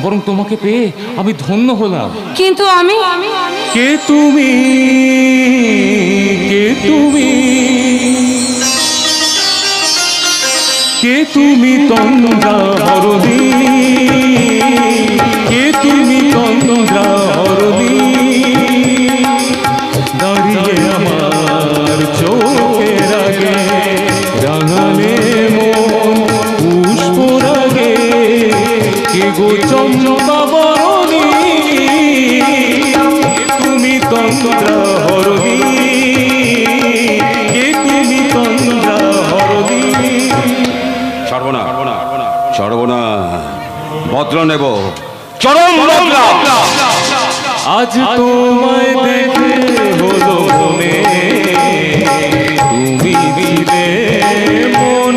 বরং তোমাকে পেয়ে আমি ধন্য হলাম। কিন্তু আমি কে তুমি, কে তুমি, কে তুমি তন্দ্রা হরণী, কে তুমি তন্দ্রা হরণী, দাঁড়িয়ে আমার চোখের আগে রাঙালে মন পুষ্প রাগে, কে গো চম্পা বরণী, তুমি তন্দ্রা হরণী, কে তুমি তন্দ্রা হরণী। সর্বনা সর্বনা বদ্র নেব, চরম বদলা। আজ তোমায় দেখে হলো মনে, তুমি দিলে মন